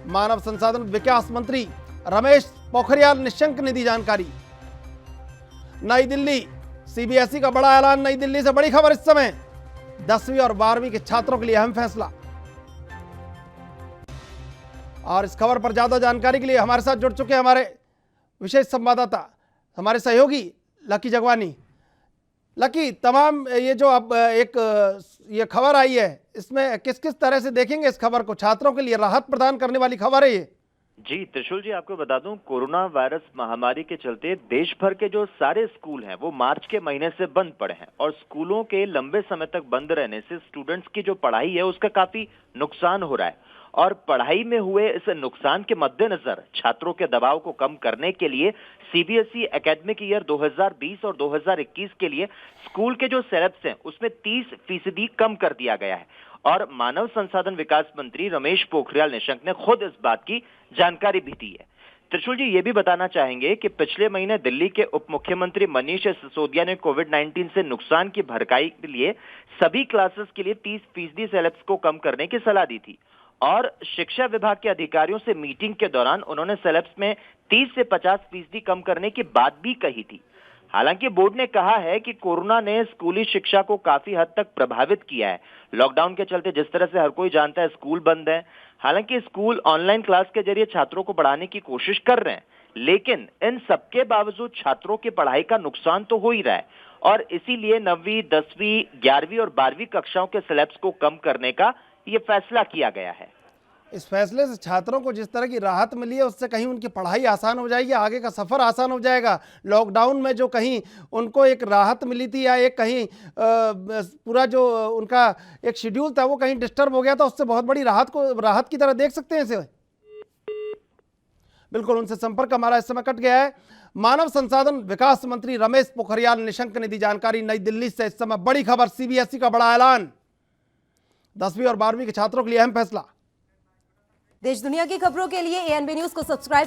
मानव संसाधन विकास मंत्री रमेश पोखरियाल निशंक ने दी जानकारी। नई दिल्ली, सीबीएसई का बड़ा ऐलान। नई दिल्ली से बड़ी खबर इस समय, 10वीं और 12वीं के छात्रों के लिए अहम फैसला। और इस खबर पर ज्यादा जानकारी के लिए हमारे साथ जुड़ चुके हमारे विशेष संवाददाता, हमारे सहयोगी लकी जगवानी। लकी, तमाम ये जो अब ये खबर आई है, इसमें किस किस तरह से देखेंगे इस खबर को? छात्रों के लिए राहत प्रदान करने वाली खबर है ये। जी त्रिशूल जी, आपको बता दूं, कोरोना वायरस महामारी के चलते देश भर के जो सारे स्कूल हैं वो मार्च के महीने से बंद पड़े हैं और स्कूलों के लंबे समय तक बंद रहने से स्टूडेंट्स की जो पढ़ाई है उसका काफी नुकसान हो रहा है। और पढ़ाई में हुए इस नुकसान के मद्देनजर छात्रों के दबाव को कम करने के लिए सीबीएसई एकेडमिक ईयर 2020 और 2021 के लिए स्कूल के जो सिलेबस हैं उसमें 30% कम कर दिया गया है। और मानव संसाधन विकास मंत्री रमेश पोखरियाल निशंक ने खुद इस बात की जानकारी भी दी है। त्रिशूल जी, ये भी बताना चाहेंगे कि पिछले महीने दिल्ली के उप मुख्यमंत्री मनीष सिसोदिया ने कोविड-19 से नुकसान की भरपाई के लिए सभी क्लासेस के लिए 30% सिलेबस को कम करने की सलाह दी थी। और शिक्षा विभाग के अधिकारियों से मीटिंग के दौरान उन्होंने सिलेबस में 30 से 50% कम करने की बात भी कही थी। हालांकि बोर्ड ने कहा है कि कोरोना ने स्कूली शिक्षा को काफी हद तक प्रभावित किया है। लॉकडाउन के चलते जिस तरह से हर कोई जानता है स्कूल बंद है। हालांकि स्कूल ऑनलाइन क्लास के जरिए छात्रों को पढ़ाने की कोशिश कर रहे हैं, लेकिन इन सबके बावजूद छात्रों की पढ़ाई का नुकसान तो हो ही रहा है। और इसीलिए 9वीं, 10वीं, 11वीं और 12वीं कक्षाओं के सिलेबस को कम करने का ये फैसला किया गया है। इस फैसले से छात्रों को जिस तरह की राहत मिली है उससे कहीं उनकी पढ़ाई आसान हो जाएगी, आगे का सफ़र आसान हो जाएगा। लॉकडाउन में जो कहीं उनको एक राहत मिली थी या एक कहीं पूरा जो उनका एक शेड्यूल था वो कहीं डिस्टर्ब हो गया था, उससे बहुत बड़ी राहत की तरह देख सकते हैं इसे। बिल्कुल, उनसे संपर्क हमारा इस समय कट गया है। मानव संसाधन विकास मंत्री रमेश पोखरियाल निशंक ने दी जानकारी। नई दिल्ली से इस समय बड़ी खबर, सीबीएसई का बड़ा ऐलान। 10वीं और 12वीं के छात्रों के लिए अहम फैसला। देश दुनिया की खबरों के लिए एएनबी न्यूज को सब्सक्राइब